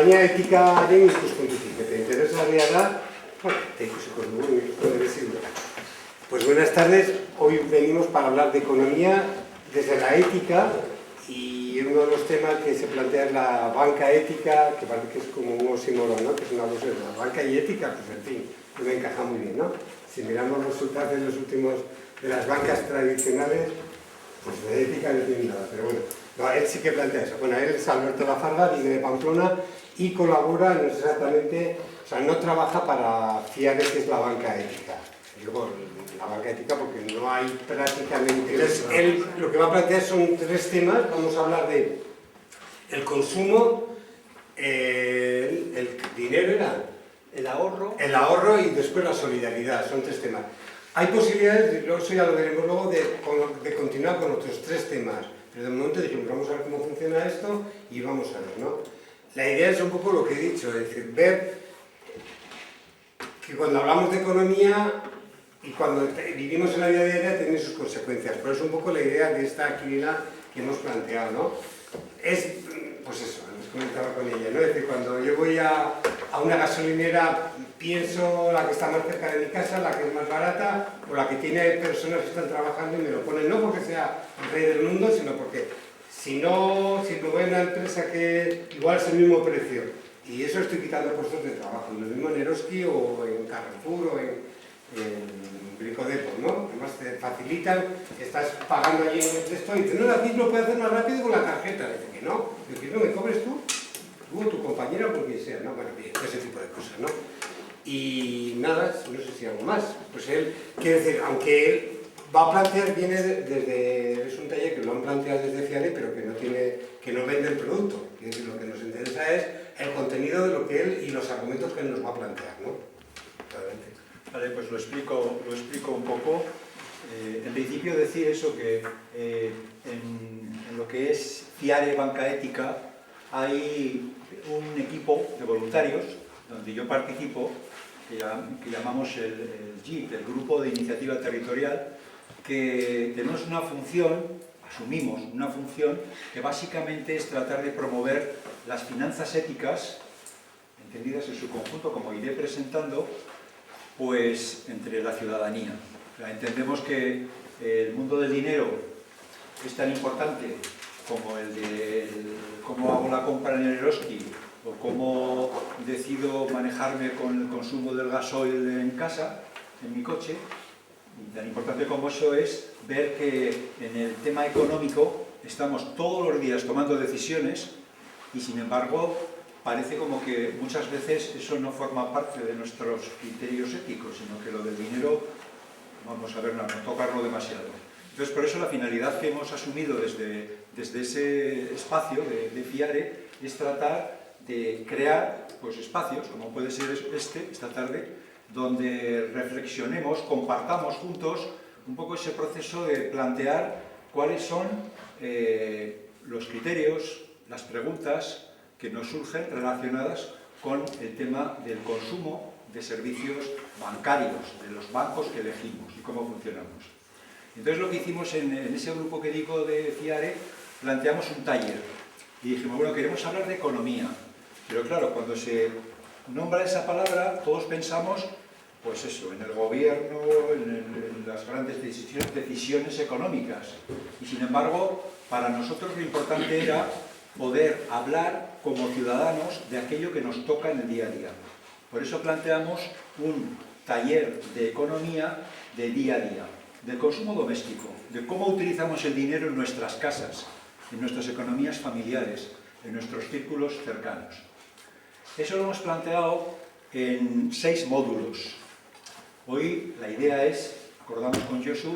baina etikaren ikuspuntutik, eta interesgarria da, bueno, eta ikusiko dugu, debe ser. Pues buenas tardes, hoy venimos para hablar de economía desde la ética y uno de los temas que se plantea es la banca ética, que parece que es como un oxímoron, ¿no? Que es una cosa de la banca y ética, pues en fin, no me encaja muy bien, ¿no? Si miramos los resultados de los últimos, de las bancas tradicionales, pues de ética no tiene nada, pero bueno, no, él sí que plantea eso. Bueno, él es Alberto Lafarga, viene de Pamplona y colabora, no sé exactamente, o sea, no trabaja para FIARE, que es la banca ética. Digo, la banca ética porque no hay prácticamente... Entonces, él lo que va a plantear son tres temas. Vamos a hablar de el consumo, el dinero era... El ahorro y después la solidaridad. Son tres temas. Hay posibilidades, eso ya lo veremos luego, de continuar con otros tres temas. Pero de momento dijimos, vamos a ver cómo funciona esto y vamos a ver, ¿no? La idea es un poco lo que he dicho, es decir, ver que cuando hablamos de economía y cuando vivimos en la vida diaria tiene sus consecuencias. Por eso un poco la idea de esta actividad que hemos planteado, ¿no? Es, pues eso, hemos comentado con ella, ¿no? Es decir, cuando yo voy a una gasolinera, pienso la que está más cerca de mi casa, la que es más barata, o la que tiene personas que están trabajando y me lo ponen, no porque sea el rey del mundo, sino porque si no voy a una empresa que igual es el mismo precio, y eso estoy quitando puestos de trabajo, lo mismo en Eroski o en Carrefour o en Brico Depot, ¿no? Además te facilitan, estás pagando allí en esto y dices, no, aquí lo puedes hacer más rápido con la tarjeta. Dice que no, que no me cobres tú o tu compañera o por quien sea, ¿no? Bueno, bien, ese tipo de cosas, ¿no? Y nada, no sé si algo más. Pues él, quiere decir, aunque él va a plantear, viene desde, es un taller que lo han planteado desde FIARE, pero que no vende el producto. Quiere decir, lo que nos interesa es el contenido de lo que él y los argumentos que él nos va a plantear, ¿no? Adelante. Vale, pues lo explico un poco. En principio decir eso, que en lo que es FIARE Banca Ética hay un equipo de voluntarios donde yo participo, que llamamos el GIT, el Grupo de Iniciativa Territorial, que tenemos una función, asumimos una función que básicamente es tratar de promover las finanzas éticas, entendidas en su conjunto, como iré presentando, pues entre la ciudadanía. O sea, entendemos que el mundo del dinero es tan importante como el de cómo hago la compra en el Eroski o cómo decido manejarme con el consumo del gasoil en casa, en mi coche, y tan importante como eso es ver que en el tema económico estamos todos los días tomando decisiones y sin embargo parece como que muchas veces eso no forma parte de nuestros criterios éticos, sino que lo del dinero, vamos a ver, no tocarlo demasiado. Entonces, por eso la finalidad que hemos asumido desde ese espacio de FIARE es tratar de crear pues, espacios, como puede ser esta tarde, donde reflexionemos, compartamos juntos un poco ese proceso de plantear cuáles son los criterios, las preguntas que nos surgen relacionadas con el tema del consumo de servicios bancarios, de los bancos que elegimos y cómo funcionamos. Entonces lo que hicimos en ese grupo que digo de FIARE, planteamos un taller y dijimos, bueno, queremos hablar de economía, pero claro, cuando se nombra esa palabra todos pensamos, pues eso, en el gobierno, en las grandes decisiones económicas y sin embargo, para nosotros lo importante era poder hablar como ciudadanos de aquello que nos toca en el día a día. Por eso planteamos un taller de economía de día a día, del consumo doméstico, de cómo utilizamos el dinero en nuestras casas, en nuestras economías familiares, en nuestros círculos cercanos. Eso lo hemos planteado en 6 módulos. Hoy la idea es, acordamos con Josu,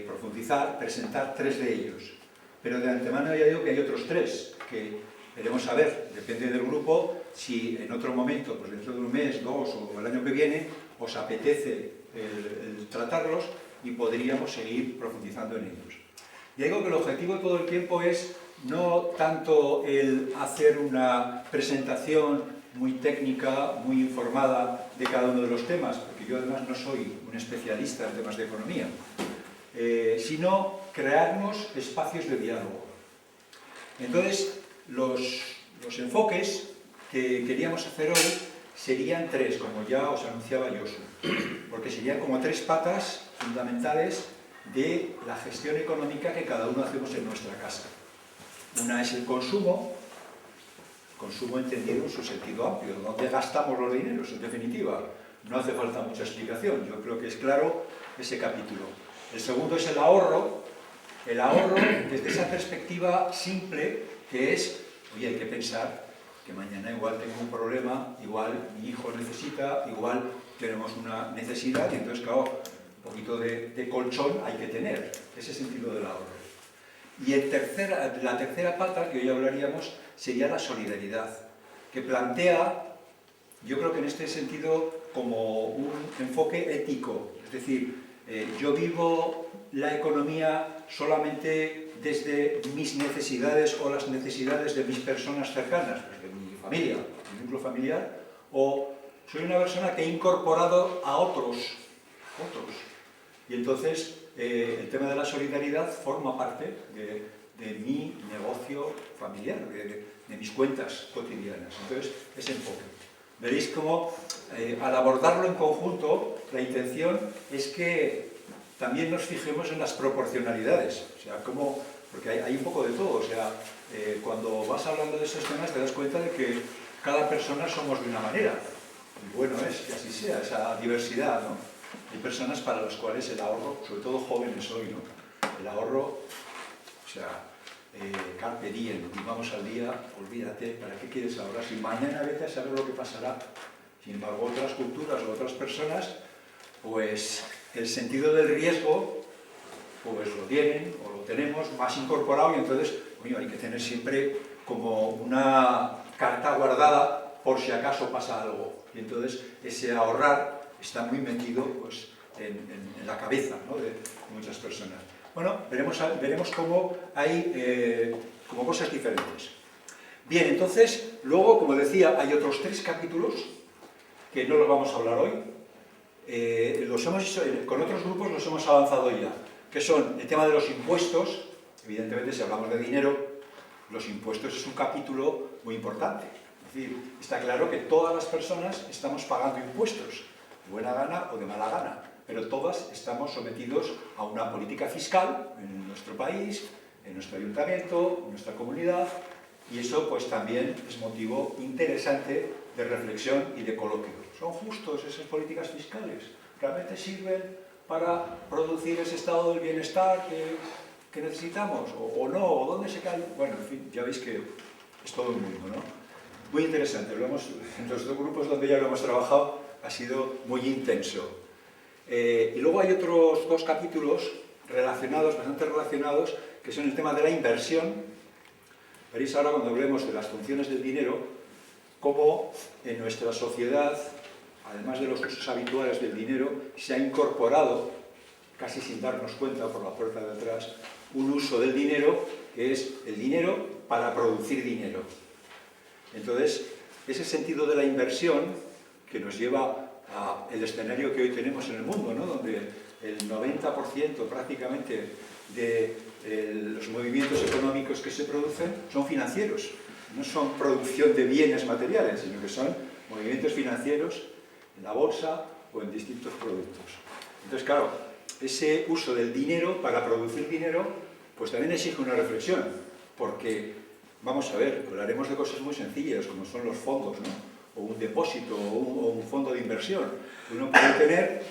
profundizar, presentar 3 de ellos. Pero de antemano ya digo que hay otros 3 que veremos a ver, depende del grupo, si en otro momento, pues dentro de un mes, 2 o el año que viene, os apetece el tratarlos y podríamos seguir profundizando en ellos. Ya digo que el objetivo todo el tiempo es no tanto el hacer una presentación muy técnica, muy informada de cada uno de los temas, porque yo además no soy un especialista en temas de economía, sino crearnos espacios de diálogo. Entonces, los enfoques que queríamos hacer hoy serían tres, como ya os anunciaba Josu, porque serían como tres patas fundamentales de la gestión económica que cada uno hacemos en nuestra casa. Una es el consumo entendido en su sentido amplio, ¿dónde gastamos los dineros? En definitiva, no hace falta mucha explicación, yo creo que es claro ese capítulo. El segundo es el ahorro desde esa perspectiva simple que es, oye, hay que pensar que mañana igual tengo un problema, igual mi hijo necesita, igual tenemos una necesidad y entonces, claro, un poquito de colchón hay que tener, ese sentido del ahorro. Y la tercera pata que hoy hablaríamos sería la solidaridad, que plantea, yo creo que en este sentido, como un enfoque ético, es decir, yo vivo la economía solamente desde mis necesidades o las necesidades de mis personas cercanas, pues de mi familia, mi núcleo familiar, o soy una persona que he incorporado a otros. Y entonces el tema de la solidaridad forma parte de mi negocio familiar, de mis cuentas cotidianas. Entonces, ese enfoque. Veréis cómo al abordarlo en conjunto, la intención es que también nos fijemos en las proporcionalidades. O sea, porque hay un poco de todo. O sea, cuando vas hablando de esos temas te das cuenta de que cada persona somos de una manera. Y bueno es que así sea, esa diversidad, ¿no? Hay personas para las cuales el ahorro, sobre todo jóvenes hoy, ¿no? El ahorro, o sea, carpe diem, vivamos al día, olvídate, ¿para qué quieres ahorrar? Si mañana vete a saber lo que pasará. Sin embargo, otras culturas o otras personas, pues el sentido del riesgo, pues lo tienen o lo tenemos más incorporado y entonces, coño, hay que tener siempre como una carta guardada por si acaso pasa algo. Y entonces ese ahorrar está muy metido pues, en la cabeza, ¿no? de muchas personas. Bueno, veremos cómo hay como cosas diferentes. Bien, entonces, luego, como decía, hay otros 3 capítulos que no los vamos a hablar hoy. Con otros grupos los hemos avanzado ya, que son el tema de los impuestos. Evidentemente, si hablamos de dinero, los impuestos es un capítulo muy importante. Es decir, está claro que todas las personas estamos pagando impuestos, de buena gana o de mala gana, pero todas estamos sometidos a una política fiscal en nuestro país, en nuestro ayuntamiento, en nuestra comunidad, y eso pues también es motivo interesante de reflexión y de coloquio. ¿Son justos esas políticas fiscales? ¿Realmente sirven para producir ese estado del bienestar que necesitamos? ¿O no? ¿O dónde se cae? Bueno, en fin, ya veis que es todo un mundo, ¿no? Muy interesante, en los 2 grupos donde ya lo hemos trabajado ha sido muy intenso. Y luego hay otros 2 capítulos bastante relacionados, que son el tema de la inversión. Veréis ahora cuando hablemos de las funciones del dinero, cómo en nuestra sociedad, además de los usos habituales del dinero, se ha incorporado, casi sin darnos cuenta por la puerta de atrás, un uso del dinero que es el dinero para producir dinero. Entonces, ese sentido de la inversión que nos lleva al escenario que hoy tenemos en el mundo, ¿no? Donde el 90% prácticamente de los movimientos económicos que se producen son financieros, no son producción de bienes materiales, sino que son movimientos financieros en la bolsa o en distintos productos. Entonces, claro, ese uso del dinero para producir dinero, pues también exige una reflexión, porque, vamos a ver, hablaremos de cosas muy sencillas, como son los fondos, ¿no? O un depósito o un fondo de inversión. Uno puede tener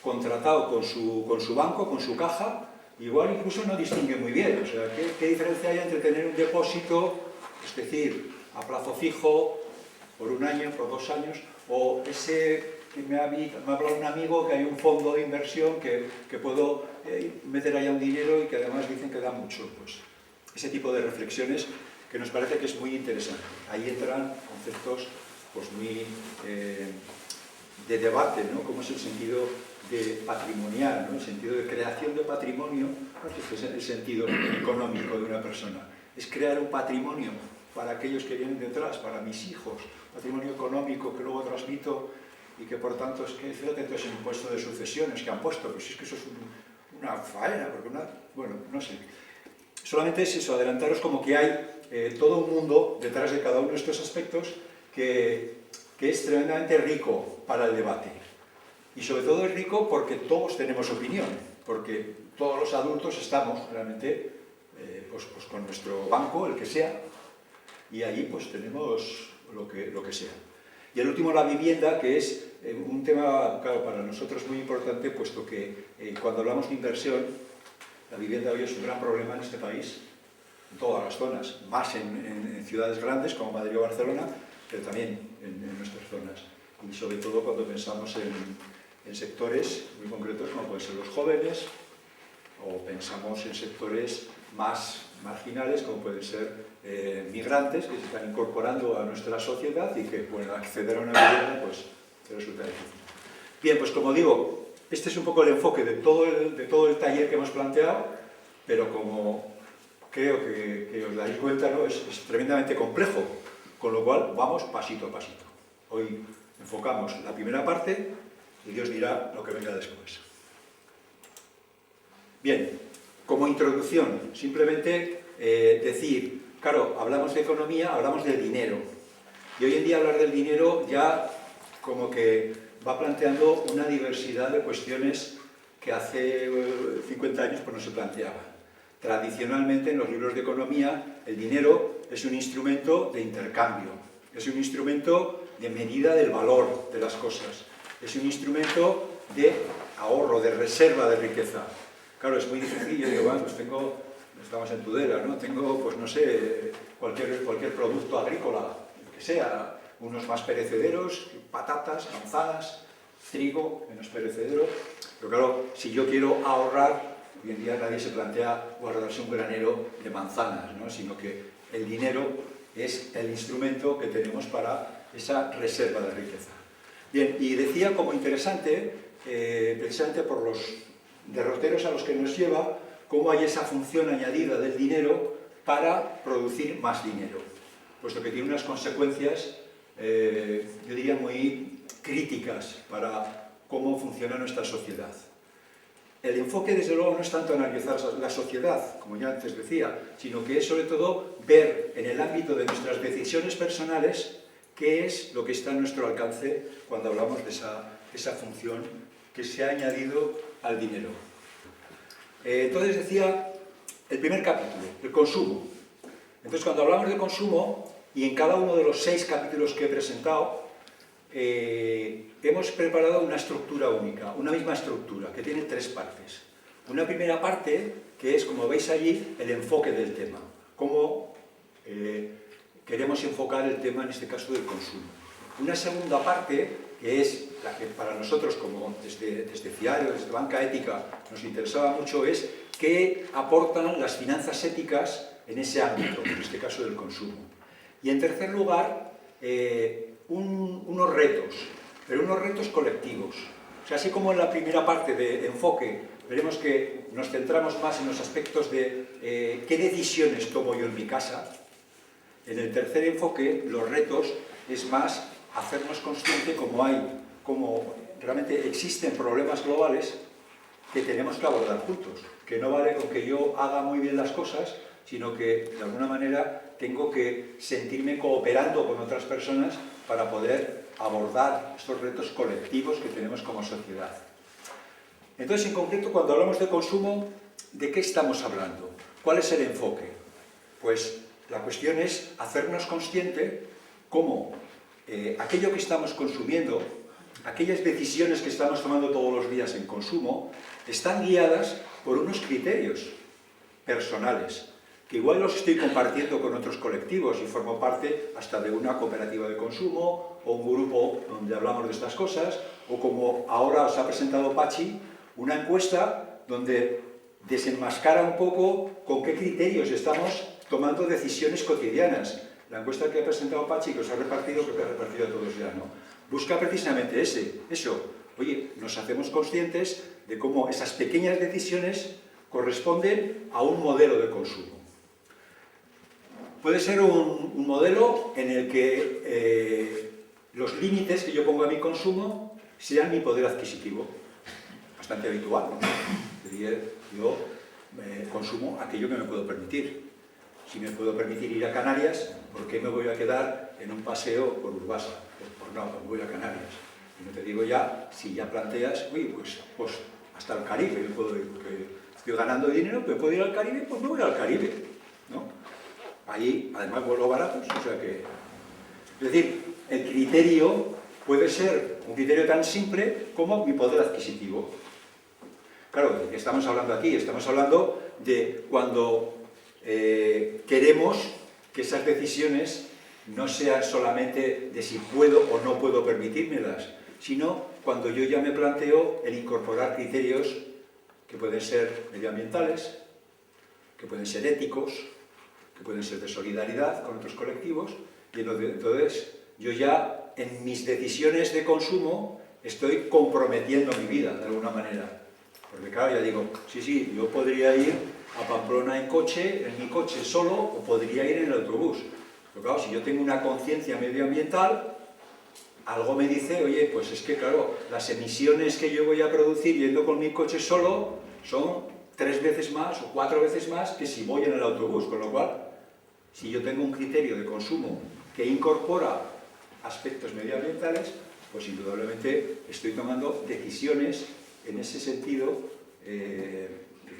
contratado con su banco, con su caja, igual incluso no distingue muy bien. O sea, ¿qué diferencia hay entre tener un depósito, es decir, a plazo fijo, por 1 año, por 2 años, o ese que me ha hablado un amigo que hay un fondo de inversión que puedo meter allá un dinero y que además dicen que da mucho? Pues ese tipo de reflexiones que nos parece que es muy interesante. Ahí entran conceptos pues muy de debate, ¿no? Como es el sentido de patrimonial, ¿no? El sentido de creación de patrimonio, que es el sentido económico de una persona. Es crear un patrimonio para aquellos que vienen detrás, para mis hijos, patrimonio económico que luego transmito y que por tanto es que, fíjate, entonces el impuesto de sucesiones que han puesto, pues es que eso es una faena, porque bueno, no sé. Solamente es eso, adelantaros como que hay todo un mundo detrás de cada uno de estos aspectos que es tremendamente rico para el debate. Y sobre todo es rico porque todos tenemos opinión, porque todos los adultos estamos realmente pues con nuestro banco, el que sea, y allí pues tenemos lo que sea. Y el último, la vivienda, que es un tema, claro, para nosotros muy importante, puesto que cuando hablamos de inversión, la vivienda hoy es un gran problema en este país, en todas las zonas, más en ciudades grandes como Madrid o Barcelona, pero también en nuestras zonas. Y sobre todo cuando pensamos en sectores muy concretos como pueden ser los jóvenes, o pensamos en sectores más marginales como pueden ser migrantes que se están incorporando a nuestra sociedad y que pueden acceder a una vivienda pues resulta difícil. Bien, pues como digo, este es un poco el enfoque de todo el taller que hemos planteado, pero como creo que os dais cuenta, ¿no? es tremendamente complejo, con lo cual vamos pasito a pasito. Hoy enfocamos la primera parte y Dios dirá lo que venga después. Bien, como introducción, simplemente decir, claro, hablamos de economía, hablamos del dinero. Y hoy en día hablar del dinero ya como que va planteando una diversidad de cuestiones que hace 50 años pues no se planteaban. Tradicionalmente en los libros de economía el dinero es un instrumento de intercambio, es un instrumento de medida del valor de las cosas, es un instrumento de ahorro, de reserva de riqueza. Claro, es muy difícil, yo digo, bueno, pues estamos en Tudela, ¿no? Tengo, pues no sé, cualquier producto agrícola, que sea, unos más perecederos, patatas, manzanas, trigo, menos perecedero, pero claro, si yo quiero ahorrar, hoy en día nadie se plantea guardarse un granero de manzanas, ¿no? Sino que el dinero es el instrumento que tenemos para esa reserva de riqueza. Bien, y decía como interesante, precisamente por los derroteros a los que nos lleva, cómo hay esa función añadida del dinero para producir más dinero, puesto que tiene unas consecuencias, yo diría, muy críticas para cómo funciona nuestra sociedad. El enfoque, desde luego, no es tanto analizar la sociedad, como ya antes decía, sino que es sobre todo ver en el ámbito de nuestras decisiones personales qué es lo que está a nuestro alcance cuando hablamos de esa función que se ha añadido al dinero. Entonces decía, el primer capítulo, el consumo. Entonces cuando hablamos de consumo, y en cada uno de los 6 capítulos que he presentado, hemos preparado una estructura única, una misma estructura, que tiene 3 partes. Una primera parte, que es, como veis allí, el enfoque del tema. Cómo queremos enfocar el tema, en este caso, del consumo. Una segunda parte, que es la que para nosotros, como desde FIARE, desde Banca Ética, nos interesaba mucho, es qué aportan las finanzas éticas en ese ámbito, en este caso del consumo. Y en tercer lugar, unos retos, pero unos retos colectivos. O sea, así como en la primera parte de enfoque veremos que nos centramos más en los aspectos de qué decisiones tomo yo en mi casa, en el tercer enfoque los retos es más hacernos consciente como realmente existen problemas globales que tenemos que abordar juntos, que no vale con que yo haga muy bien las cosas, sino que de alguna manera tengo que sentirme cooperando con otras personas para poder abordar estos retos colectivos que tenemos como sociedad. Entonces, en concreto, cuando hablamos de consumo, ¿de qué estamos hablando? ¿Cuál es el enfoque? Pues la cuestión es hacernos consciente cómo aquello que estamos consumiendo, aquellas decisiones que estamos tomando todos los días en consumo, están guiadas por unos criterios personales, que igual los estoy compartiendo con otros colectivos y formo parte hasta de una cooperativa de consumo o un grupo donde hablamos de estas cosas, o como ahora os ha presentado Pachi, una encuesta donde desenmascara un poco con qué criterios estamos tomando decisiones cotidianas. La encuesta que ha presentado Pachi, que os ha repartido, creo que ha repartido a todos ya, ¿no? Busca precisamente eso. Oye, nos hacemos conscientes de cómo esas pequeñas decisiones corresponden a un modelo de consumo. Puede ser un modelo en el que los límites que yo pongo a mi consumo sean mi poder adquisitivo. Bastante habitual, ¿no? Yo consumo aquello que me puedo permitir. Si me puedo permitir ir a Canarias, ¿por qué me voy a quedar en un paseo por Urbasa, por voy a Canarias. Y no te digo ya, si ya planteas, oye, pues hasta el Caribe, yo puedo ir, porque estoy ganando dinero, pero puedo ir al Caribe, pues me voy al Caribe, ¿no? Ahí, además, vuelos baratos, o sea que... Es decir, el criterio puede ser un criterio tan simple como mi poder adquisitivo. Claro, ¿de qué estamos hablando aquí? Estamos hablando de cuando queremos que esas decisiones no sean solamente de si puedo o no puedo permitírmelas, sino cuando yo ya me planteo el incorporar criterios que pueden ser medioambientales, que pueden ser éticos, que pueden ser de solidaridad con otros colectivos, y entonces yo ya en mis decisiones de consumo estoy comprometiendo mi vida de alguna manera. Porque claro, ya digo, sí, yo podría ir a Pamplona en mi coche solo, o podría ir en el autobús. Pero claro, si yo tengo una conciencia medioambiental, algo me dice, oye, pues es que claro, las emisiones que yo voy a producir yendo con mi coche solo son 3 veces más o 4 veces más que si voy en el autobús. Con lo cual, si yo tengo un criterio de consumo que incorpora aspectos medioambientales, pues indudablemente estoy tomando decisiones en ese sentido,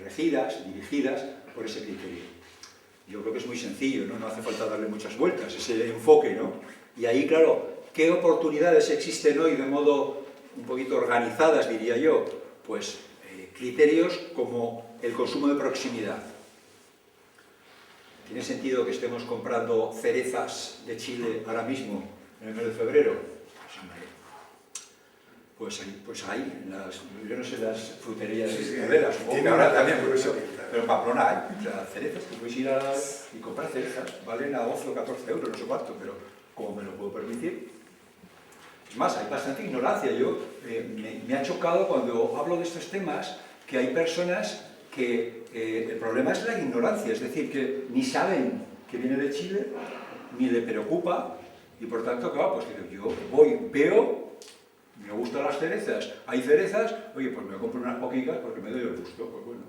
regidas, dirigidas por ese criterio. Yo creo que es muy sencillo, ¿no? No hace falta darle muchas vueltas, ese enfoque, ¿no? Y ahí, claro, ¿qué oportunidades existen hoy de modo un poquito organizadas, diría yo? Pues criterios como el consumo de proximidad. ¿Tiene sentido que estemos comprando cerezas de Chile ahora mismo, en el mes de febrero? Pues hay, yo no sé las fruterías cerveceras, supongo que habrá también, pero en Pamplona hay, o sea, cerezas, que puedes ir y comprar cerezas, valen a 12 o 14 euros, no sé cuánto, pero como me lo puedo permitir. Es más, hay bastante ignorancia. Me ha chocado cuando hablo de estos temas que hay personas que el problema es la ignorancia, es decir, que ni saben que viene de Chile, ni le preocupa, y por tanto, claro, pues yo veo, me gustan las cerezas, hay cerezas, oye, pues me compro unas poquitas porque me doy el gusto, pues bueno.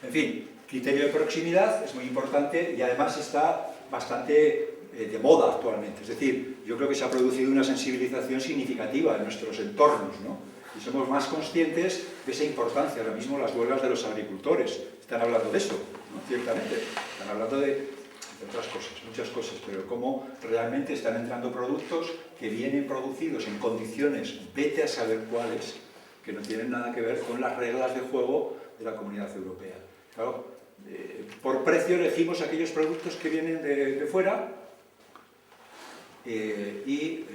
En fin, criterio de proximidad es muy importante y además está bastante de moda actualmente, es decir, yo creo que se ha producido una sensibilización significativa en nuestros entornos, ¿no? Y somos más conscientes de esa importancia. Ahora mismo las huelgas de los agricultores están hablando de eso, ¿no? Ciertamente, están hablando de otras cosas, muchas cosas, pero cómo realmente están entrando productos que vienen producidos en condiciones, vete a saber cuáles, que no tienen nada que ver con las reglas de juego de la Comunidad Europea. Claro, por precio elegimos aquellos productos que vienen de fuera y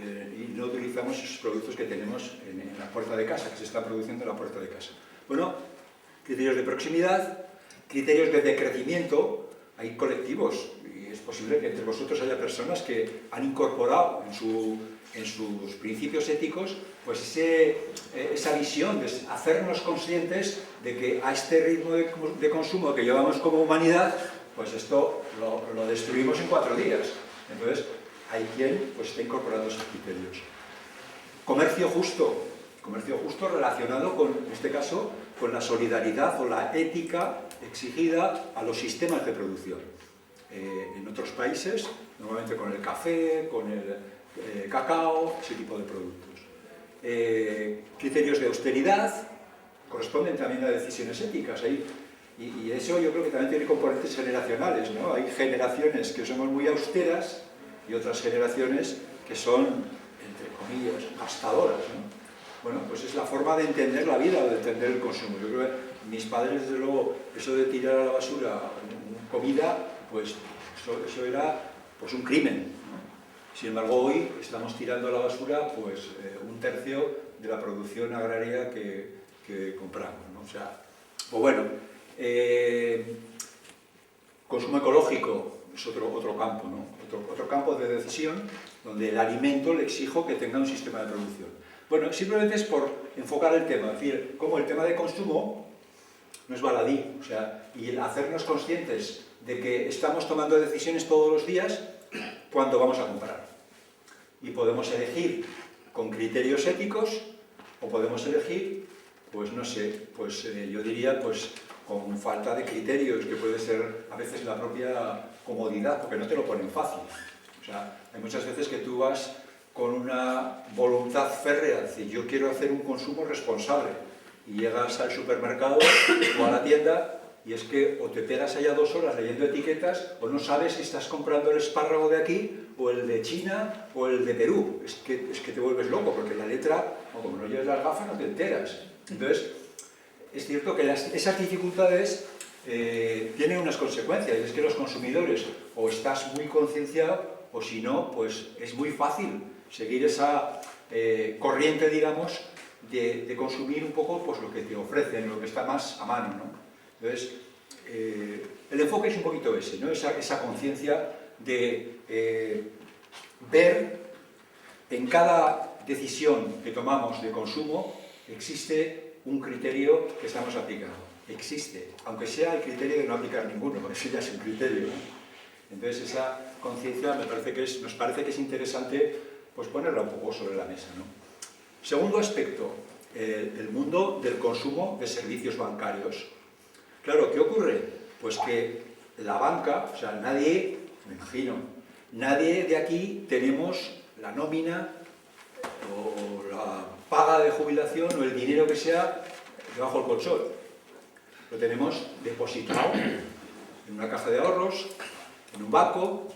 no utilizamos esos productos que tenemos en la puerta de casa, que se están produciendo en la puerta de casa. Bueno, criterios de proximidad, criterios de decrecimiento. Hay colectivos, y es posible que entre vosotros haya personas que han incorporado en sus principios éticos pues esa visión de hacernos conscientes de que a este ritmo de consumo que llevamos como humanidad, pues esto lo destruimos en 4 días. Entonces, hay quien pues, está incorporando esos criterios. Comercio justo relacionado con, en este caso, con la solidaridad o la ética exigida a los sistemas de producción. En otros países, normalmente con el café, con el cacao, ese tipo de productos. Criterios de austeridad corresponden también a decisiones éticas. Y eso yo creo que también tiene componentes generacionales, ¿no? Hay generaciones que somos muy austeras y otras generaciones que son, entre comillas, gastadoras, ¿no? Bueno, pues es la forma de entender la vida o de entender el consumo. Yo creo que mis padres, desde luego, eso de tirar a la basura comida, pues eso era pues, un crimen, ¿no? Sin embargo, hoy estamos tirando a la basura pues, 1/3 de la producción agraria que compramos, ¿no? O sea, pues bueno, consumo ecológico es otro campo, ¿no? Otro campo de decisión donde el alimento le exijo que tenga un sistema de producción. Bueno, simplemente es por enfocar el tema, es decir, como el tema de consumo no es baladí, o sea, y el hacernos conscientes de que estamos tomando decisiones todos los días cuando vamos a comprar. Y podemos elegir con criterios éticos o podemos elegir, pues no sé, pues yo diría, pues con falta de criterios, que puede ser a veces la propia comodidad, porque no te lo ponen fácil. O sea, hay muchas veces que tú vas con una voluntad férrea, es decir, yo quiero hacer un consumo responsable, y llegas al supermercado o a la tienda y es que o te pegas allá 2 horas leyendo etiquetas o no sabes si estás comprando el espárrago de aquí o el de China o el de Perú. Es que te vuelves loco porque la letra, o como no lleves las gafas, no te enteras. Entonces, es cierto que esas dificultades tienen unas consecuencias, y es que los consumidores o estás muy concienciado o si no, pues es muy fácil seguir esa corriente, digamos, de consumir un poco pues, lo que te ofrecen, lo que está más a mano, ¿no? Entonces, el enfoque es un poquito ese, ¿no? Esa conciencia de ver en cada decisión que tomamos de consumo existe un criterio que estamos aplicando. Existe, aunque sea el criterio de no aplicar ninguno, eso ya es un criterio, ¿no? Entonces esa conciencia nos parece que es interesante pues, ponerla un poco sobre la mesa, ¿no? Segundo aspecto, el mundo del consumo de servicios bancarios. Claro, ¿qué ocurre? Pues que la banca, o sea, nadie, me imagino, nadie de aquí tenemos la nómina o la paga de jubilación o el dinero que sea debajo del colchón. Lo tenemos depositado en una caja de ahorros, en un banco,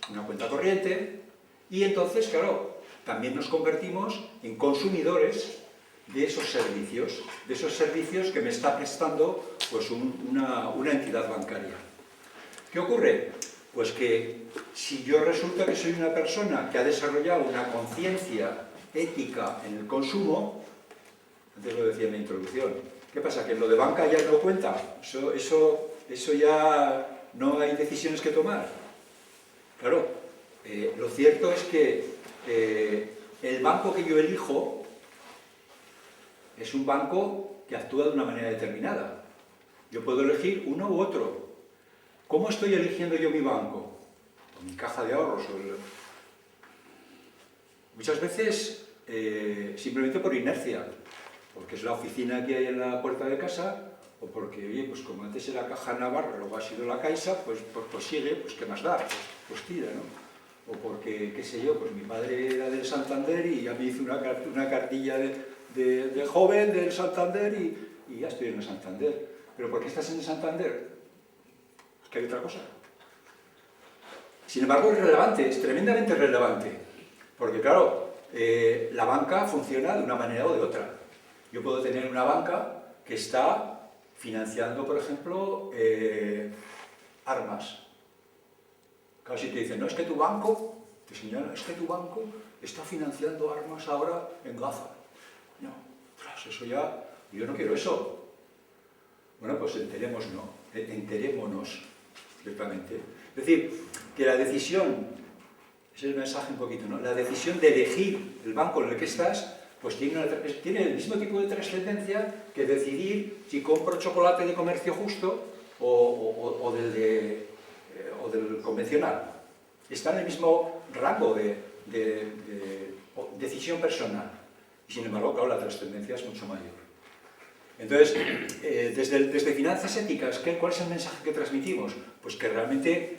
en una cuenta corriente, y entonces, claro, también nos convertimos en consumidores de esos servicios que me está prestando pues, una entidad bancaria. ¿Qué ocurre? Pues que si yo resulta que soy una persona que ha desarrollado una conciencia ética en el consumo, antes lo decía en la introducción, ¿qué pasa? ¿Que lo de banca ya no cuenta? ¿Eso ya no hay decisiones que tomar? Claro, lo cierto es que el banco que yo elijo es un banco que actúa de una manera determinada. Yo puedo elegir uno u otro. ¿Cómo estoy eligiendo yo mi banco? O mi caja de ahorros. Muchas veces simplemente por inercia, porque es la oficina que hay en la puerta de casa, o porque, oye, pues como antes era Caja Navarra, luego ha sido la Caixa, pues sigue, pues ¿qué más da? Pues tira, ¿no? O porque, qué sé yo, pues mi padre era del Santander y ya me hizo una cartilla de joven del Santander y ya estoy en el Santander. ¿Pero por qué estás en el Santander? Es que hay otra cosa. Sin embargo, es relevante, es tremendamente relevante. Porque, claro, la banca funciona de una manera o de otra. Yo puedo tener una banca que está financiando, por ejemplo, armas. Claro, si te dicen, no, es que tu banco, te señalan, es que tu banco está financiando armas ahora en Gaza. No, eso ya, yo no quiero eso. Bueno, pues enterémonos directamente. Es decir, que la decisión, ese es el mensaje un poquito, ¿no? La decisión de elegir el banco en el que estás, pues tiene el mismo tipo de trascendencia que decidir si compro chocolate de comercio justo o del convencional. Está en el mismo rango de decisión personal. Y sin embargo, claro, la trascendencia es mucho mayor. Entonces, desde Finanzas Éticas, ¿cuál es el mensaje que transmitimos? Pues que realmente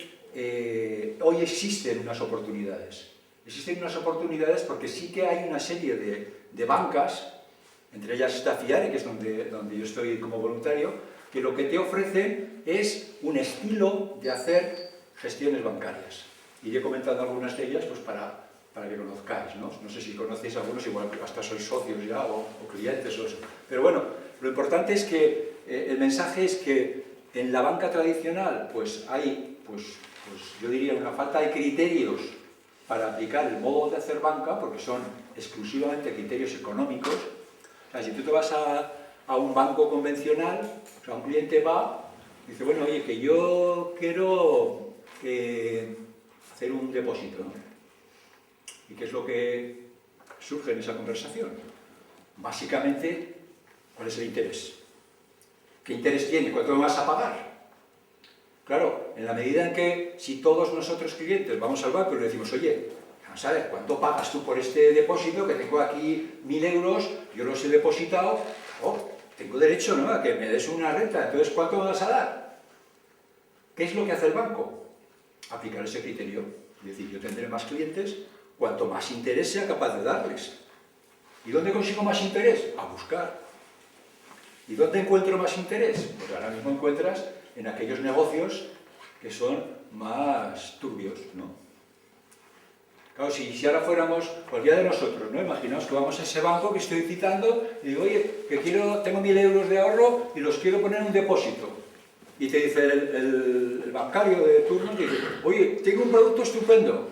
hoy existen unas oportunidades. Existen unas oportunidades porque sí que hay una serie de bancas, entre ellas está FIARE, que es donde yo estoy como voluntario, que lo que te ofrecen es un estilo de hacer gestiones bancarias. Iré comentando algunas de ellas pues para que conozcáis, ¿no? No sé si conocéis algunos, igual hasta sois socios ya o clientes o eso. Pero bueno, lo importante es que el mensaje es que en la banca tradicional pues hay, pues yo diría, una falta de criterios para aplicar el modo de hacer banca, porque son exclusivamente criterios económicos. O sea, si tú te vas a un banco convencional, o sea, un cliente va y dice, bueno, oye, que yo quiero hacer un depósito, ¿no? ¿Y qué es lo que surge en esa conversación? Básicamente, ¿cuál es el interés? ¿Qué interés tiene? ¿Cuánto me vas a pagar? Claro, en la medida en que si todos nosotros clientes vamos al banco y le decimos, oye, vamos a ver, ¿cuánto pagas tú por este depósito? Que tengo aquí 1000 euros, yo los he depositado, tengo derecho, ¿no?, a que me des una renta, entonces ¿cuánto me vas a dar? ¿Qué es lo que hace el banco? Aplicar ese criterio. Es decir, yo tendré más clientes cuanto más interés sea capaz de darles. ¿Y dónde consigo más interés? A buscar. ¿Y dónde encuentro más interés? Pues ahora mismo encuentras en aquellos negocios que son más turbios, ¿no? Claro, si ahora fuéramos cualquiera de nosotros, ¿no? Imaginaos que vamos a ese banco que estoy citando y digo, oye, que tengo 1.000 euros de ahorro y los quiero poner en un depósito. Y te dice el bancario de turno, te dice, oye, tengo un producto estupendo,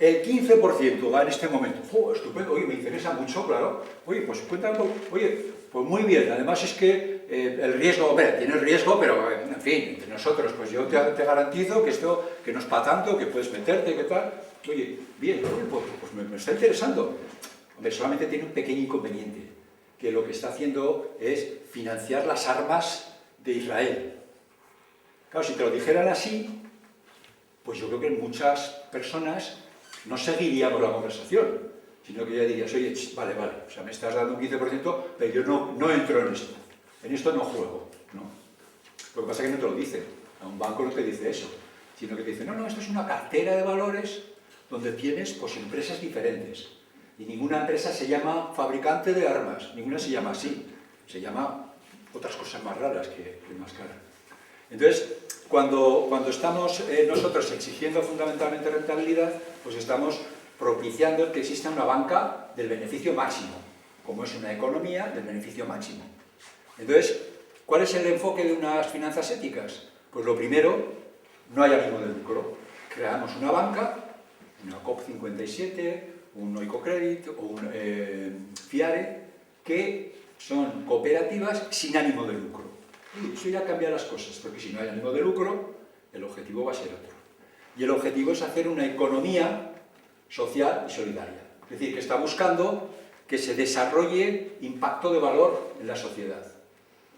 el 15% va en este momento. ¡Oh, estupendo! Oye, me interesa mucho, claro. Oye, pues cuéntame, oye, pues muy bien. Además es que el riesgo, hombre, tiene riesgo, pero en fin, entre nosotros, pues yo te garantizo que esto, que no es para tanto, que puedes meterte, que tal. Oye, bien, pues me está interesando. Hombre, solamente tiene un pequeño inconveniente, que lo que está haciendo es financiar las armas de Israel. Claro, si te lo dijeran así, pues yo creo que muchas personas no seguiríamos la conversación, sino que ya dirías, oye, vale, o sea, me estás dando un 15%, pero yo no entro en esto no juego, ¿no? Lo que pasa es que no te lo dicen, a un banco no te dice eso, sino que te dice, no, esto es una cartera de valores donde tienes, pues, empresas diferentes, y ninguna empresa se llama fabricante de armas, ninguna se llama así, se llama otras cosas más raras que más caras. Entonces, cuando estamos nosotros exigiendo fundamentalmente rentabilidad, pues estamos propiciando que exista una banca del beneficio máximo, como es una economía del beneficio máximo. Entonces, ¿cuál es el enfoque de unas finanzas éticas? Pues lo primero, no hay ánimo de lucro. Creamos una banca, una COP57, un Oikocredit o un FIARE, que son cooperativas sin ánimo de lucro. Y eso ya cambia las cosas, porque si no hay ánimo de lucro, el objetivo va a ser otro. Y el objetivo es hacer una economía social y solidaria. Es decir, que está buscando que se desarrolle impacto de valor en la sociedad.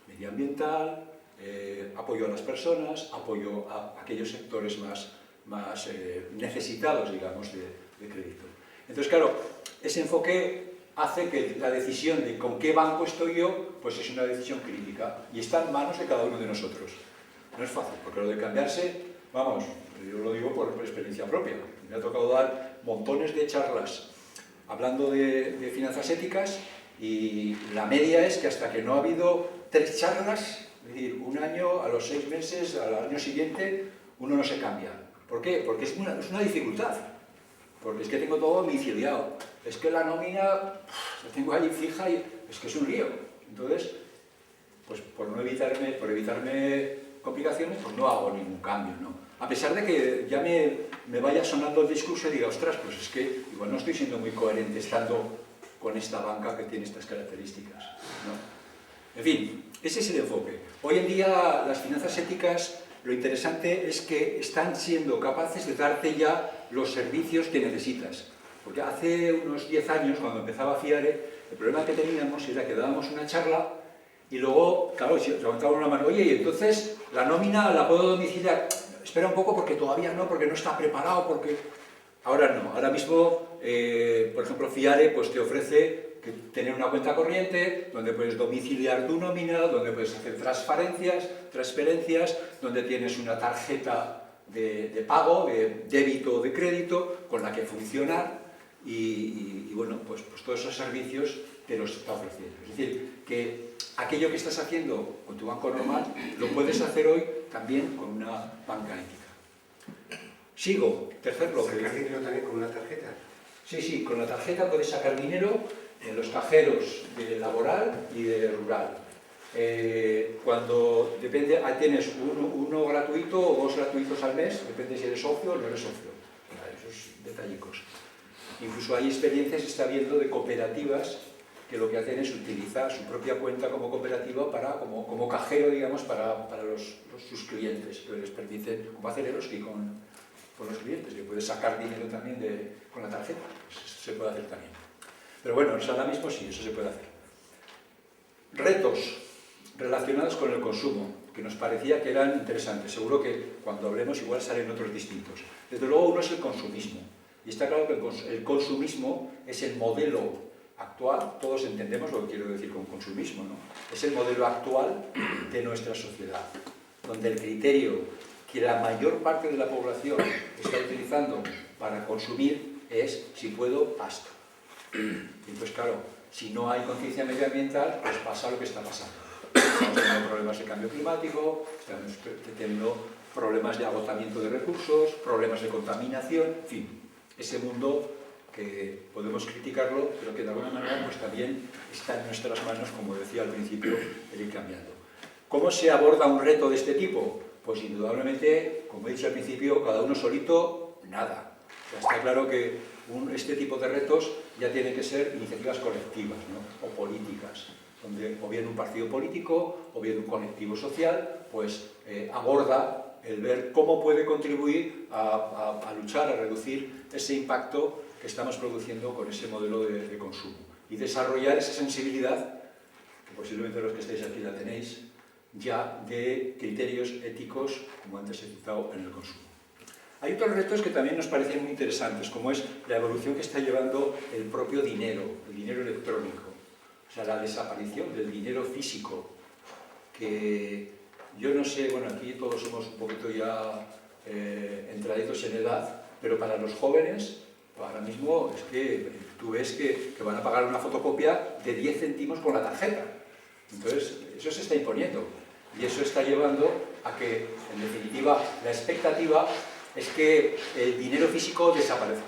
Medioambiental, apoyo a las personas, apoyo a aquellos sectores más necesitados, digamos, de crédito. Entonces, claro, ese enfoque hace que la decisión de con qué banco estoy yo, pues es una decisión crítica y está en manos de cada uno de nosotros. No es fácil, porque lo de cambiarse, vamos, yo lo digo por experiencia propia. Me ha tocado dar montones de charlas hablando de finanzas éticas y la media es que hasta que no ha habido 3 charlas, es decir, un año, a los 6 meses, al año siguiente, uno no se cambia. ¿Por qué? Porque es una dificultad. Porque es que tengo todo domiciliado, es que la nómina la tengo ahí fija y es que es un lío. Entonces, pues por evitarme complicaciones, pues no hago ningún cambio, ¿no? A pesar de que ya me vaya sonando el discurso y diga, ostras, pues es que igual no estoy siendo muy coherente estando con esta banca que tiene estas características, ¿no? En fin, ese es el enfoque. Hoy en día las finanzas éticas, lo interesante es que están siendo capaces de darte ya los servicios que necesitas. Porque hace unos 10 años, cuando empezaba FIARE, el problema que teníamos era que dábamos una charla y luego, claro, si levantaban una mano, oye, y entonces la nómina la puedo domiciliar. Espera un poco porque todavía no, porque no está preparado, porque... Ahora no, ahora mismo, por ejemplo, FIARE pues te ofrece tener una cuenta corriente, donde puedes domiciliar tu nómina, donde puedes hacer transferencias, donde tienes una tarjeta de pago, de débito o de crédito, con la que funcionar y bueno, pues todos esos servicios te los está ofreciendo. Es decir, que aquello que estás haciendo con tu banco normal, lo puedes hacer hoy también con una banca ética. Sigo, tercer bloque. ¿Sacar dinero también con una tarjeta? Sí, con la tarjeta puedes sacar dinero en los cajeros de laboral y de rural. Cuando depende, tienes uno gratuito o 2 gratuitos al mes, depende si eres socio o no eres socio. Esos detallicos. Incluso hay experiencias, se está viendo, de cooperativas que lo que hacen es utilizar su propia cuenta como cooperativa como cajero, digamos, para sus clientes, que les permite, como hacer Eroski con los clientes, que puedes sacar dinero también con la tarjeta. Pues eso se puede hacer también. Pero bueno, ahora mismo sí, eso se puede hacer. Retos relacionados con el consumo, que nos parecía que eran interesantes. Seguro que cuando hablemos igual salen otros distintos. Desde luego uno es el consumismo. Y está claro que el consumismo es el modelo actual, todos entendemos lo que quiero decir con consumismo, ¿no? Es el modelo actual de nuestra sociedad, donde el criterio que la mayor parte de la población está utilizando para consumir es, si puedo, pasto. Entonces, claro, si no hay conciencia medioambiental, pues pasa lo que está pasando. Estamos teniendo problemas de cambio climático, estamos teniendo problemas de agotamiento de recursos, problemas de contaminación, en fin, ese mundo que podemos criticarlo, pero que de alguna manera pues también está en nuestras manos, como decía al principio, el ir cambiando. ¿Cómo se aborda un reto de este tipo? Pues indudablemente, como he dicho al principio, cada uno solito, nada. O sea, está claro que este tipo de retos ya tienen que ser iniciativas colectivas, ¿no? O políticas, donde o bien un partido político o bien un colectivo social pues aborda el ver cómo puede contribuir a luchar, a reducir ese impacto que estamos produciendo con ese modelo de consumo y desarrollar esa sensibilidad, que posiblemente los que estáis aquí la tenéis, ya de criterios éticos, como antes he citado, en el consumo. Hay otros retos que también nos parecen muy interesantes, como es la evolución que está llevando el propio dinero, el dinero electrónico. O sea, la desaparición del dinero físico, que yo no sé, bueno, aquí todos somos un poquito ya entraditos en edad, pero para los jóvenes, ahora mismo es que tú ves que van a pagar una fotocopia de 10 céntimos con la tarjeta. Entonces, eso se está imponiendo. Y eso está llevando a que, en definitiva, la expectativa es que el dinero físico desaparezca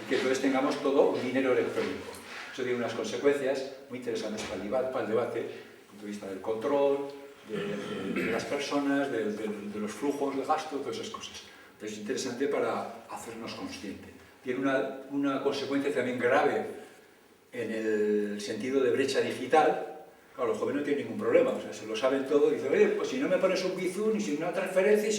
y que entonces tengamos todo un dinero electrónico. Eso tiene unas consecuencias muy interesantes para el debate, desde el punto de vista del control, de las personas, de los flujos de gasto, todas esas cosas. Entonces es interesante para hacernos conscientes. Tiene una consecuencia también grave en el sentido de brecha digital. Claro, los jóvenes no tienen ningún problema, o sea, se lo saben todo, y dicen, oye, pues si no me pones un bizum, ni si una transferencia,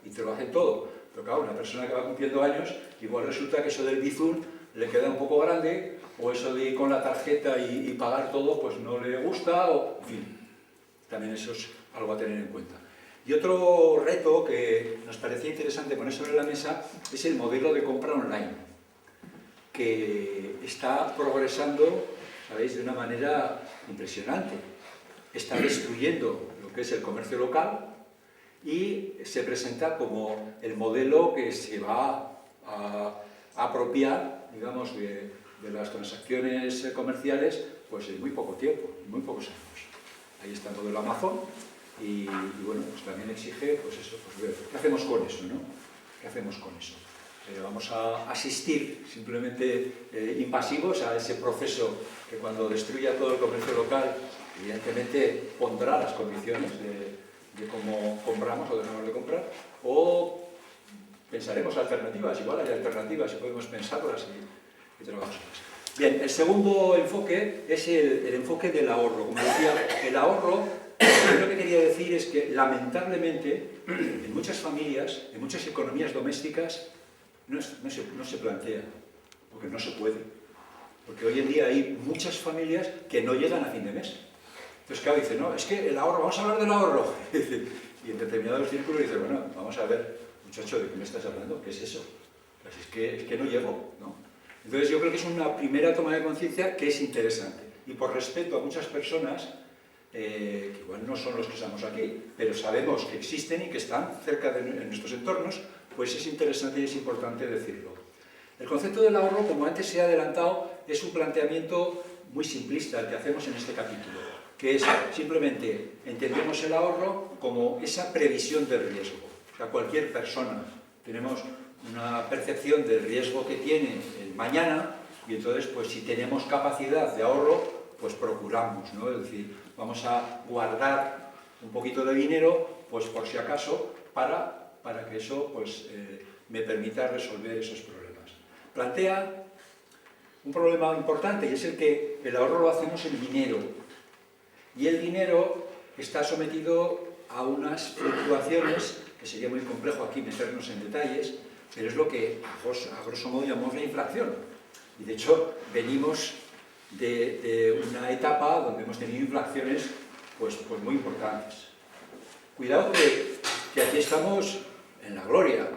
y te lo hacen todo. Pero claro, una persona que va cumpliendo años, igual resulta que eso del bizum le queda un poco grande, o eso de ir con la tarjeta y pagar todo, pues no le gusta, o en fin, también eso es algo a tener en cuenta. Y otro reto que nos parecía interesante poner sobre la mesa es el modelo de compra online, que está progresando, sabéis, de una manera impresionante. Está destruyendo lo que es el comercio local y se presenta como el modelo que se va a apropiar, digamos, de las transacciones comerciales pues en muy poco tiempo, en muy pocos años. Ahí está el modelo Amazon y bueno, pues también exige, pues eso, pues ¿qué hacemos con eso, no? ¿Qué hacemos con eso? Vamos a asistir simplemente impasivos a ese proceso que cuando destruya todo el comercio local, evidentemente pondrá las condiciones de cómo compramos o dejamos de comprar, o pensaremos alternativas, igual hay alternativas y podemos pensarlas y trabajarlas. Bien, el segundo enfoque es el enfoque del ahorro. Como decía, el ahorro, lo que quería decir es que lamentablemente en muchas familias, en muchas economías domésticas, no se plantea, porque no se puede. Porque hoy en día hay muchas familias que no llegan a fin de mes. Entonces, claro, dicen, no, es que el ahorro, vamos a hablar del ahorro. Y en determinados círculos dicen, bueno, vamos a ver, muchacho, ¿de qué me estás hablando? ¿Qué es eso? Pues es que no llego, ¿no? Entonces yo creo que es una primera toma de conciencia que es interesante. Y por respeto a muchas personas, que igual no son los que estamos aquí, pero sabemos que existen y que están cerca de nuestros entornos, pues es interesante y es importante decirlo. El concepto del ahorro, como antes se ha adelantado, es un planteamiento muy simplista el que hacemos en este capítulo, que es simplemente entendemos el ahorro como esa previsión del riesgo. O sea, cualquier persona tenemos una percepción del riesgo que tiene el mañana y entonces, pues si tenemos capacidad de ahorro, pues procuramos, ¿no? Es decir, vamos a guardar un poquito de dinero, pues por si acaso, para que eso pues, me permita resolver esos problemas. Plantea un problema importante y es el que el ahorro lo hacemos en dinero y el dinero está sometido a unas fluctuaciones que sería muy complejo aquí meternos en detalles, pero es lo que a grosso modo llamamos la inflación. Y de hecho venimos de una etapa donde hemos tenido inflaciones pues muy importantes. Cuidado que aquí estamos en la gloria.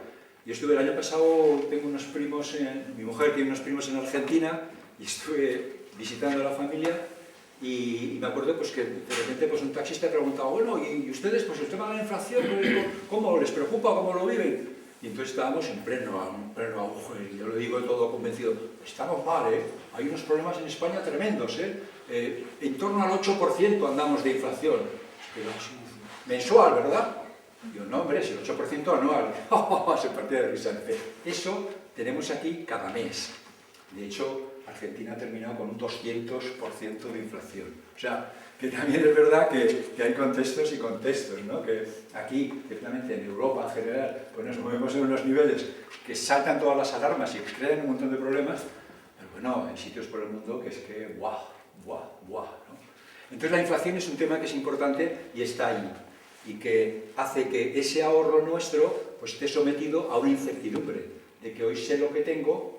Yo estuve el año pasado, tengo unos primos, mi mujer tiene unos primos en Argentina y estuve visitando a la familia y me acuerdo pues, que de repente pues, un taxista preguntaba, bueno, ¿y ustedes, pues usted paga la inflación? ¿cómo les preocupa cómo lo viven? Y entonces estábamos en pleno auge, y yo lo digo todo convencido, estamos mal, hay unos problemas en España tremendos, en torno al 8% andamos de inflación, mensual, ¿verdad? Digo, no, hombre, si el 8% anual, se partía de risa. Eso tenemos aquí cada mes. De hecho, Argentina ha terminado con un 200% de inflación. O sea, que también es verdad que hay contextos y contextos, ¿no? Que aquí, ciertamente en Europa en general, pues nos movemos en unos niveles que saltan todas las alarmas y crean un montón de problemas, pero bueno, hay sitios por el mundo que es que, ¡buah! ¿no? Entonces la inflación es un tema que es importante y está ahí, y que hace que ese ahorro nuestro pues esté sometido a una incertidumbre, de que hoy sé lo que tengo.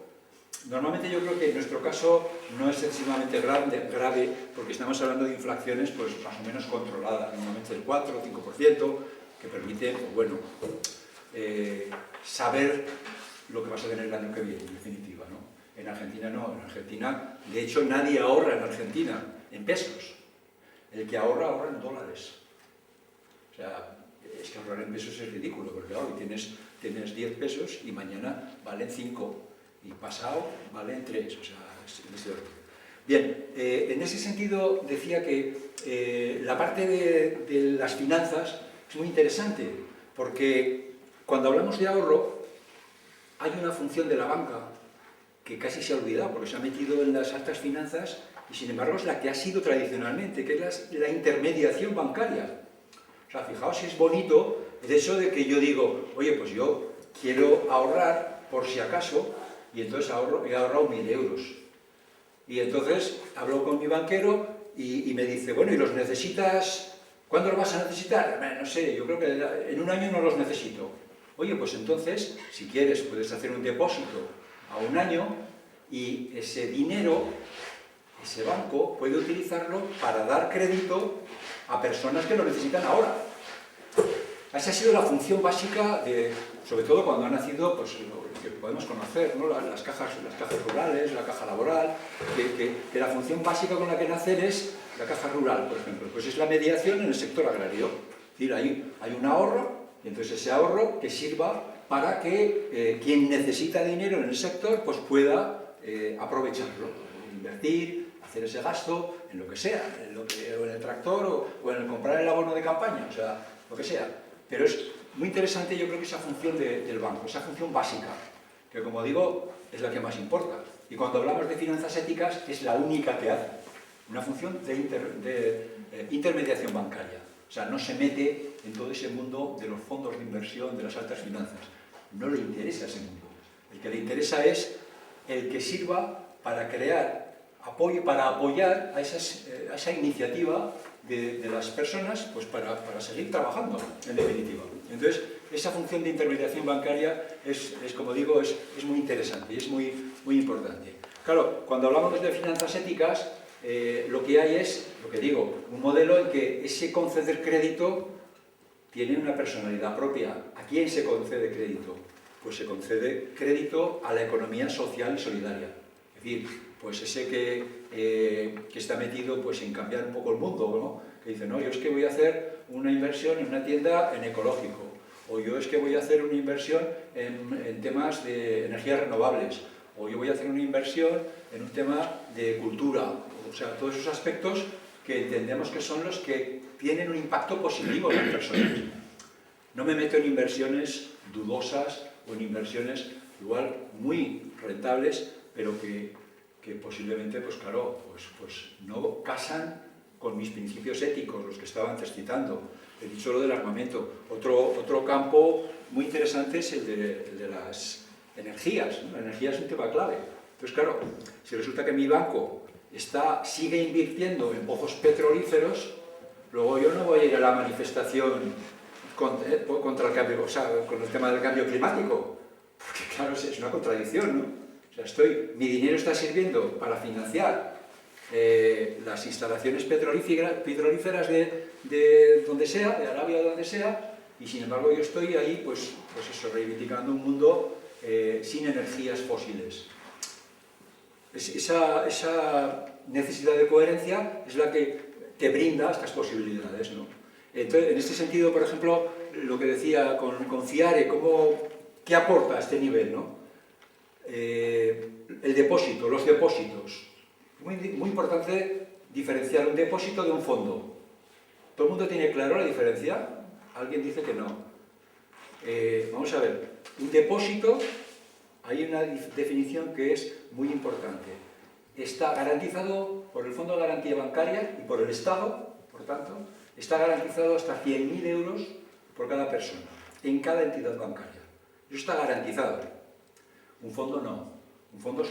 Normalmente yo creo que en nuestro caso no es excesivamente grave, porque estamos hablando de inflaciones pues más o menos controladas, normalmente del 4 o 5%, que permite, pues, bueno, saber lo que vas a tener el año que viene, en definitiva, ¿no? En Argentina no, en Argentina, de hecho nadie ahorra en Argentina en pesos. El que ahorra en dólares. O sea, es que ahorrar en pesos es ridículo, porque hoy tienes 10 pesos y mañana valen 5, y pasado valen 3, o sea, es cierto. Bien, en ese sentido decía que la parte de las finanzas es muy interesante, porque cuando hablamos de ahorro, hay una función de la banca que casi se ha olvidado, porque se ha metido en las altas finanzas, y sin embargo es la que ha sido tradicionalmente, que es la intermediación bancaria. O sea, fijaos si es bonito el hecho de que yo digo, oye, pues yo quiero ahorrar por si acaso, y entonces he ahorrado 1.000 euros. Y entonces hablo con mi banquero y me dice, bueno, ¿y los necesitas? ¿Cuándo los vas a necesitar? No sé, yo creo que en un año no los necesito. Oye, pues entonces, si quieres, puedes hacer un depósito a un año y ese dinero, ese banco puede utilizarlo para dar crédito a personas que lo necesitan ahora. Esa ha sido la función básica, sobre todo cuando ha nacido, pues, lo que podemos conocer, ¿no? las cajas rurales, la caja laboral, que la función básica con la que nacen es la caja rural, por ejemplo, pues es la mediación en el sector agrario. Es decir, hay un ahorro, y entonces ese ahorro que sirva para que quien necesita dinero en el sector pues pueda aprovecharlo, invertir, hacer ese gasto en lo que sea, o en el tractor o en el comprar el abono de campaña, o sea, lo que sea. Pero es muy interesante, yo creo que esa función del banco, esa función básica, que como digo, es la que más importa. Y cuando hablamos de finanzas éticas, es la única que hace. Una función de intermediación bancaria. O sea, no se mete en todo ese mundo de los fondos de inversión, de las altas finanzas. No le interesa ese mundo. El que le interesa es el que sirva para crear apoyo, para apoyar a esa iniciativa de las personas, pues para seguir trabajando, en definitiva. Entonces, esa función de intermediación bancaria es como digo, es muy interesante y es muy importante. Claro, cuando hablamos de finanzas éticas, lo que hay es, lo que digo, un modelo en que ese conceder crédito tiene una personalidad propia. ¿A quién se concede crédito? Pues se concede crédito a la economía social y solidaria. Es decir, pues ese que está metido pues, en cambiar un poco el mundo, ¿no? Que dice, no, yo es que voy a hacer una inversión en una tienda en ecológico, o yo es que voy a hacer una inversión en temas de energías renovables, o yo voy a hacer una inversión en un tema de cultura, o sea, todos esos aspectos que entendemos que son los que tienen un impacto positivo en las personas. No me meto en inversiones dudosas o en inversiones igual muy rentables, pero que posiblemente, pues claro, pues no casan con mis principios éticos, los que estaba antes citando. He dicho lo del armamento. Otro campo muy interesante es el de las energías, ¿no? La energía es un tema clave. Entonces, claro, si resulta que mi banco sigue invirtiendo en pozos petrolíferos, luego yo no voy a ir a la manifestación contra el cambio, o sea, con el tema del cambio climático, porque claro, es una contradicción, ¿no? O sea, mi dinero está sirviendo para financiar las instalaciones petrolíferas de donde sea, de Arabia o donde sea, y sin embargo yo estoy ahí, pues eso, reivindicando un mundo sin energías fósiles. Esa necesidad de coherencia es la que te brinda estas posibilidades, ¿no? Entonces, en este sentido, por ejemplo, lo que decía con FIARE, ¿qué aporta a este nivel, ¿no? El depósito, los depósitos. Muy importante diferenciar un depósito de un fondo. ¿Todo el mundo tiene claro la diferencia? Alguien dice que no. Vamos a ver, un depósito, hay una definición que es muy importante. Está garantizado por el Fondo de Garantía Bancaria y por el Estado, por tanto, está garantizado hasta 100.000 euros por cada persona, en cada entidad bancaria. Eso está garantizado. Un fondo no. Un fondo es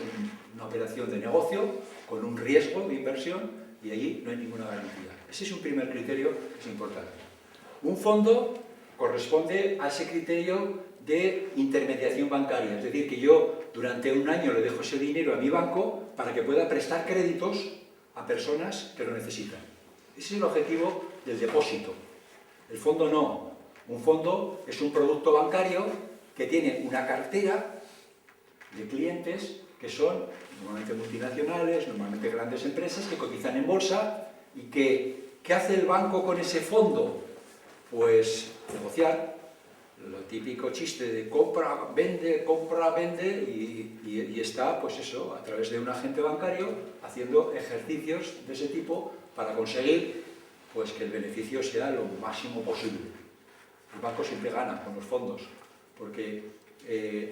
una operación de negocio con un riesgo de inversión y allí no hay ninguna garantía. Ese es un primer criterio que es importante. Un fondo corresponde a ese criterio de intermediación bancaria, es decir, que yo durante un año le dejo ese dinero a mi banco para que pueda prestar créditos a personas que lo necesitan. Ese es el objetivo del depósito. El fondo no. Un fondo es un producto bancario que tiene una cartera de clientes que son normalmente multinacionales, normalmente grandes empresas que cotizan en bolsa y que, ¿qué hace el banco con ese fondo? Pues negociar, lo típico chiste de compra, vende y está, pues eso, a través de un agente bancario haciendo ejercicios de ese tipo para conseguir pues que el beneficio sea lo máximo posible. El banco siempre gana con los fondos, porque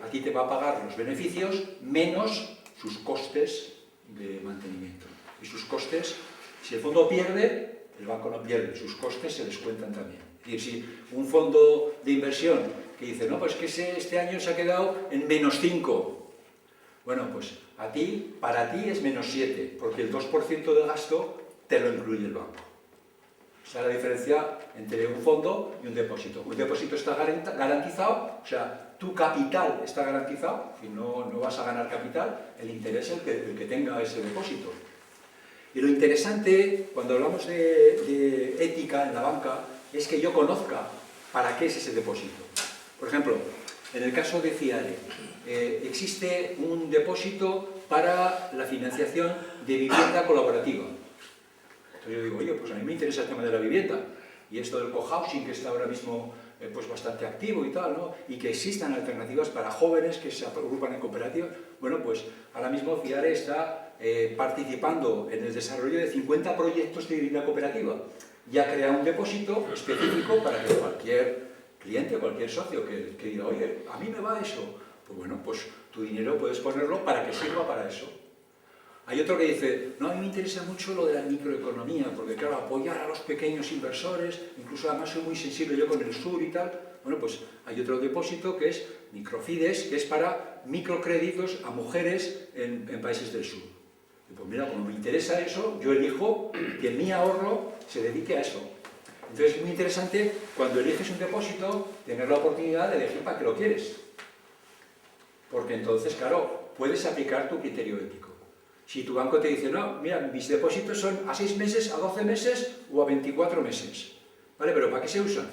a ti te va a pagar los beneficios menos sus costes de mantenimiento. Y sus costes, si el fondo pierde, el banco no pierde, sus costes se descuentan también. Es decir, si un fondo de inversión que dice, no, pues que este año se ha quedado en -5, bueno, pues para ti es -7, porque el 2% de gasto te lo incluye el banco. Esa es la diferencia entre un fondo y un depósito. Un depósito está garantizado, o sea, tu capital está garantizado, si no vas a ganar capital, el interés es el que tenga ese depósito. Y lo interesante, cuando hablamos de ética en la banca, es que yo conozca para qué es ese depósito. Por ejemplo, en el caso de FIARE, existe un depósito para la financiación de vivienda colaborativa. Entonces yo digo, oye, pues a mí me interesa el tema de la vivienda, y esto del cohousing que está ahora mismo pues bastante activo y tal, ¿no? Y que existan alternativas para jóvenes que se agrupan en cooperativas. Bueno, pues ahora mismo FIARE está participando en el desarrollo de 50 proyectos de vivienda cooperativa. Ya crea un depósito específico para que cualquier cliente, cualquier socio que diga, oye, a mí me va eso, pues bueno, pues tu dinero puedes ponerlo para que sirva para eso. Hay otro que dice, no, a mí me interesa mucho lo de la microeconomía, porque claro, apoyar a los pequeños inversores, incluso además soy muy sensible yo con el sur y tal. Bueno, pues hay otro depósito que es Microfides, que es para microcréditos a mujeres en países del sur. Y pues mira, como me interesa eso, yo elijo que mi ahorro se dedique a eso. Entonces es muy interesante cuando eliges un depósito, tener la oportunidad de elegir para qué lo quieres. Porque entonces, claro, puedes aplicar tu criterio ético. Si tu banco te dice, no, mira, mis depósitos son a 6 meses, a 12 meses o a 24 meses. ¿Vale? ¿Pero para qué se usan?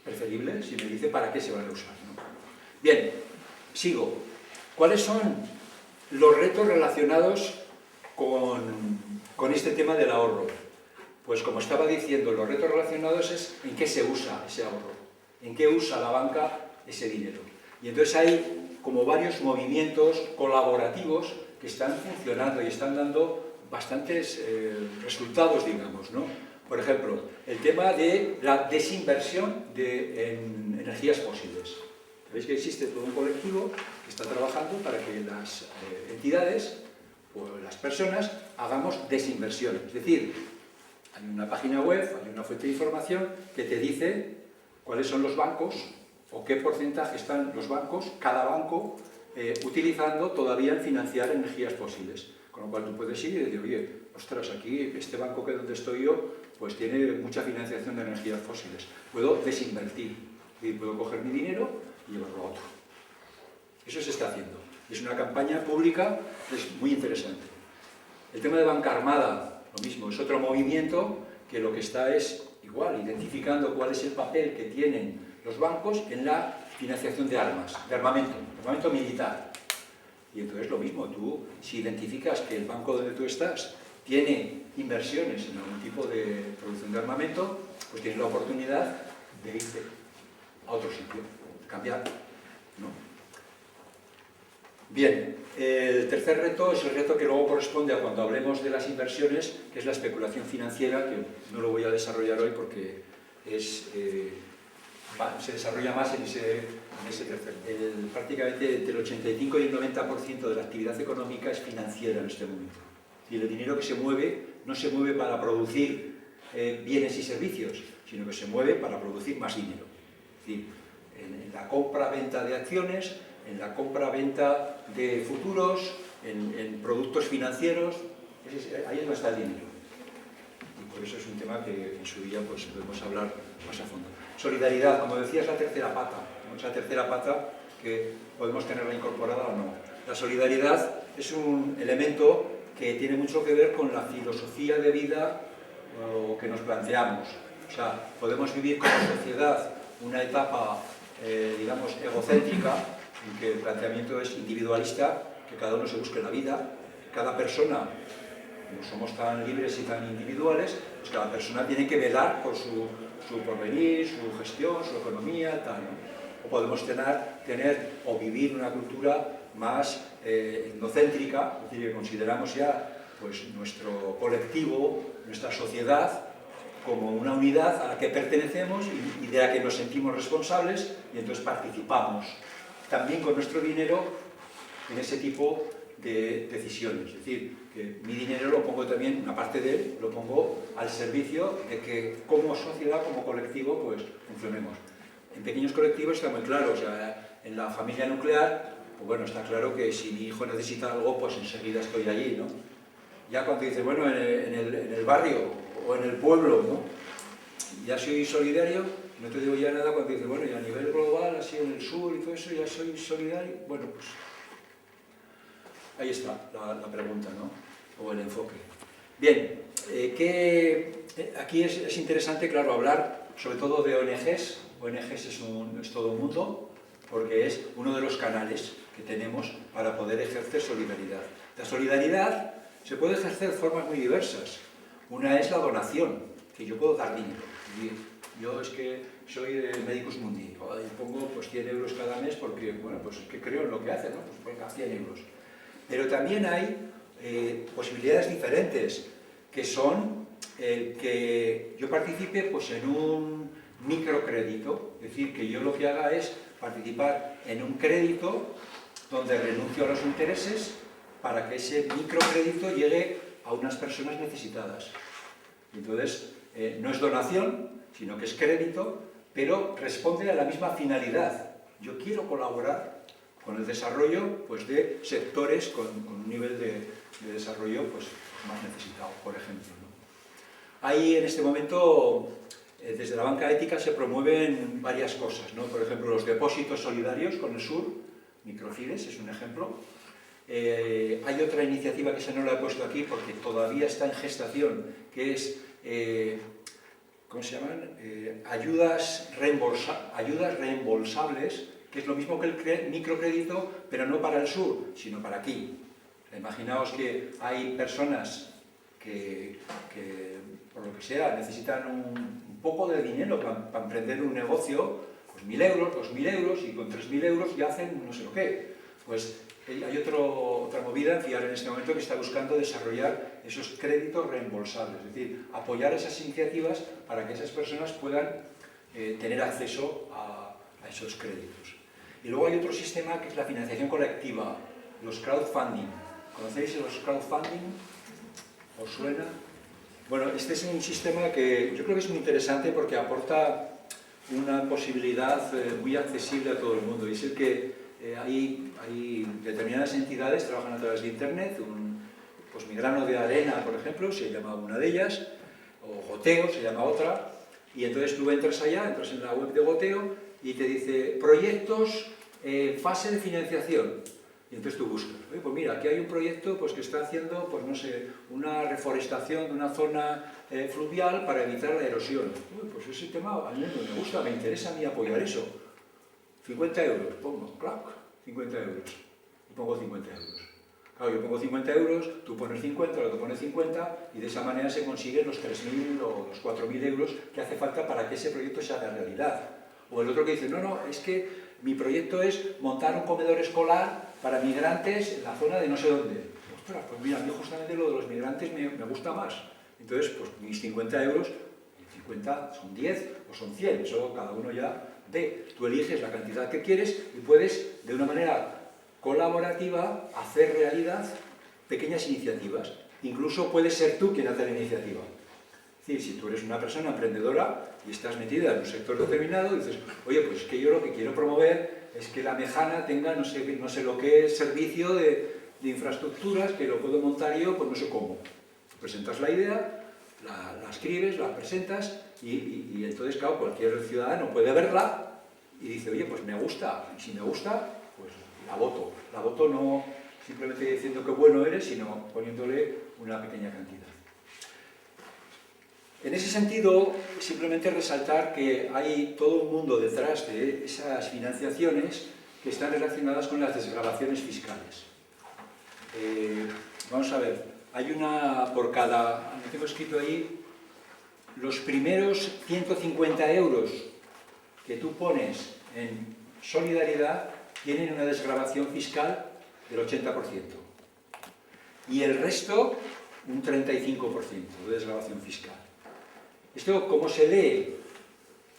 Preferible si me dice para qué se van a usar, ¿no? Bien, sigo. ¿Cuáles son los retos relacionados con este tema del ahorro? Pues como estaba diciendo, los retos relacionados es en qué se usa ese ahorro, en qué usa la banca ese dinero. Y entonces hay como varios movimientos colaborativos que están funcionando y están dando bastantes resultados, digamos, ¿no? Por ejemplo, el tema de la desinversión en energías fósiles. Sabéis que existe todo un colectivo que está trabajando para que las entidades o las personas hagamos desinversión. Es decir, hay una página web, hay una fuente de información que te dice cuáles son los bancos o qué porcentaje están los bancos, cada banco, utilizando todavía en financiar energías fósiles. Con lo cual tú puedes ir y decir, oye, ostras, aquí este banco que es donde estoy yo, pues tiene mucha financiación de energías fósiles. Puedo desinvertir, y puedo coger mi dinero y llevarlo a otro. Eso se está haciendo. Es una campaña pública que es muy interesante. El tema de banca armada, lo mismo, es otro movimiento que lo que está es igual, identificando cuál es el papel que tienen los bancos en la financiación de armas, de armamento militar. Y entonces lo mismo, tú si identificas que el banco donde tú estás tiene inversiones en algún tipo de producción de armamento, pues tienen la oportunidad de irse a otro sitio, cambiar, ¿no? Bien, el tercer reto es el reto que luego corresponde a cuando hablemos de las inversiones, que es la especulación financiera, que no lo voy a desarrollar hoy porque se desarrolla más en ese tercer. Prácticamente entre el 85 y el 90% de la actividad económica es financiera en este momento. Y el dinero que se mueve no se mueve para producir bienes y servicios, sino que se mueve para producir más dinero. Es decir, en la compra-venta de acciones, en la compra-venta de futuros, en productos financieros, ahí es donde está el dinero. Y por eso es un tema que en su día pues, podemos hablar más a fondo. Solidaridad, como decía, es la tercera pata, ¿no? Es la tercera pata que podemos tenerla incorporada o no. La solidaridad es un elemento que tiene mucho que ver con la filosofía de vida que nos planteamos. O sea, podemos vivir como sociedad una etapa, digamos, egocéntrica, en que el planteamiento es individualista, que cada uno se busque la vida, cada persona, como somos tan libres y tan individuales, pues cada persona tiene que velar por su porvenir, su gestión, su economía, tal, ¿no? O podemos tener o vivir una cultura más etnocéntrica, es decir, que consideramos ya pues, nuestro colectivo, nuestra sociedad, como una unidad a la que pertenecemos y de la que nos sentimos responsables y entonces participamos también con nuestro dinero en ese tipo de decisiones. Es decir, que mi dinero lo pongo también, una parte de él, lo pongo al servicio de que como sociedad, como colectivo, pues funcionemos. En pequeños colectivos está muy claro, o sea, en la familia nuclear, pues bueno, está claro que si mi hijo necesita algo, pues enseguida estoy allí, ¿no? Ya cuando dice, bueno, en el barrio o en el pueblo, ¿no? Ya soy solidario, no te digo ya nada cuando dice, bueno, y a nivel global, así en el sur y todo eso, ya soy solidario. Bueno, pues ahí está la pregunta, ¿no? O el enfoque. Bien, aquí es interesante, claro, hablar sobre todo de ONGs. ONGs es todo un mundo, porque es uno de los canales que tenemos para poder ejercer solidaridad. La solidaridad se puede ejercer de formas muy diversas. Una es la donación, que yo puedo dar dinero. Yo es que soy de Medicus Mundi, y pongo pues 100 euros cada mes porque, bueno, pues es que creo en lo que hace, ¿no? Pues venga, 100 euros. Pero también hay posibilidades diferentes, que son el que yo participe pues, en un microcrédito, es decir, que yo lo que haga es participar en un crédito donde renuncio a los intereses para que ese microcrédito llegue a unas personas necesitadas. Entonces, no es donación, sino que es crédito, pero responde a la misma finalidad. Yo quiero colaborar con el desarrollo pues, de sectores con un nivel de desarrollo pues, más necesitado, por ejemplo, ¿no? Ahí, en este momento, desde la banca ética se promueven varias cosas, ¿no? Por ejemplo, los depósitos solidarios con el sur, Microfides es un ejemplo. Hay otra iniciativa que no la he puesto aquí porque todavía está en gestación, que es, ¿cómo se llaman? Ayudas reembolsables, que es lo mismo que el microcrédito, pero no para el sur, sino para aquí. Imaginaos que hay personas que por lo que sea, necesitan un poco de dinero para emprender un negocio, pues 1.000 euros, 2.000 euros, y con 3.000 euros ya hacen no sé lo qué. Pues hay otra movida en FIAR en este momento que está buscando desarrollar esos créditos reembolsables, es decir, apoyar esas iniciativas para que esas personas puedan tener acceso a esos créditos. Y luego hay otro sistema que es la financiación colectiva, los crowdfunding. ¿Conocéis los crowdfunding? ¿Os suena? Bueno, este es un sistema que yo creo que es muy interesante porque aporta una posibilidad muy accesible a todo el mundo. Y es el que hay determinadas entidades que trabajan a través de Internet. Pues Mi Grano de Arena, por ejemplo, se llama una de ellas, o Goteo se llama otra. Y entonces tú entras allá, entras en la web de Goteo y te dice proyectos, fase de financiación. Y entonces tú buscas, pues mira, aquí hay un proyecto pues, que está haciendo, pues no sé, una reforestación de una zona fluvial para evitar la erosión. Pues ese tema a mí me gusta, me interesa a mí apoyar eso. 50 euros, pongo, clac, 50 euros. Y pongo 50 euros. Claro, yo pongo 50 euros, tú pones 50, el otro pone 50, y de esa manera se consiguen los 3.000 o los 4.000 euros que hace falta para que ese proyecto se haga realidad. O el otro que dice, no, no, es que mi proyecto es montar un comedor escolar para migrantes en la zona de no sé dónde. Ostras, pues mira, a mí justamente lo de los migrantes me gusta más. Entonces, pues mis 50 euros, 50 son 10 o son 100, eso cada uno ya ve. Tú eliges la cantidad que quieres y puedes, de una manera colaborativa, hacer realidad pequeñas iniciativas. Incluso puedes ser tú quien hace la iniciativa. Es decir, si tú eres una persona emprendedora y estás metida en un sector determinado, dices, oye, pues que yo lo que quiero promover es que la Mejana tenga no sé lo que es servicio de infraestructuras, que lo puedo montar yo, pues no sé cómo. Presentas la idea, la escribes, la presentas y entonces, claro, cualquier ciudadano puede verla y dice, oye, pues me gusta, y si me gusta, pues la voto. La voto no simplemente diciendo que bueno eres, sino poniéndole una pequeña cantidad. En ese sentido, simplemente resaltar que hay todo un mundo detrás de esas financiaciones que están relacionadas con las desgravaciones fiscales. Vamos a ver, hay una por cada, me tengo escrito ahí, los primeros 150 euros que tú pones en solidaridad tienen una desgravación fiscal del 80%. Y el resto, un 35% de desgravación fiscal. Esto, ¿cómo se lee?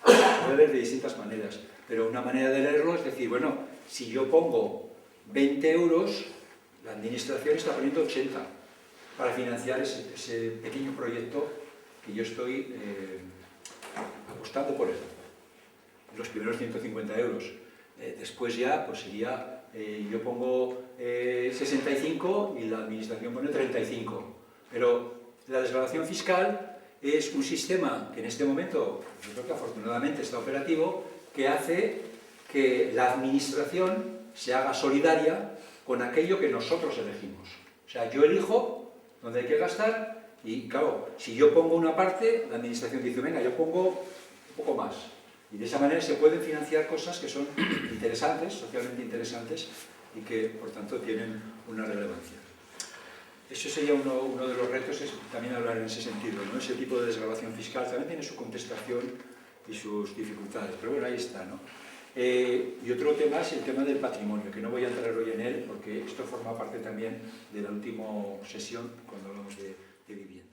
Se puede leer de distintas maneras, pero una manera de leerlo es decir, bueno, si yo pongo 20 euros, la administración está poniendo 80 para financiar ese pequeño proyecto que yo estoy apostando por él. Los primeros 150 euros. Después ya, pues sería, yo pongo 65 y la administración pone 35. Pero la desgravación fiscal es un sistema que en este momento, yo creo que afortunadamente está operativo, que hace que la administración se haga solidaria con aquello que nosotros elegimos. O sea, yo elijo dónde hay que gastar y, claro, si yo pongo una parte, la administración dice, venga, yo pongo un poco más. Y de esa manera se pueden financiar cosas que son interesantes, socialmente interesantes, y que, por tanto, tienen una relevancia. Eso sería uno de los retos, es también hablar en ese sentido, ¿no? Ese tipo de desgravación fiscal también tiene su contestación y sus dificultades, pero bueno, ahí está, ¿no? Y otro tema es el tema del patrimonio, que no voy a entrar hoy en él, porque esto forma parte también de la última sesión cuando hablamos de vivienda.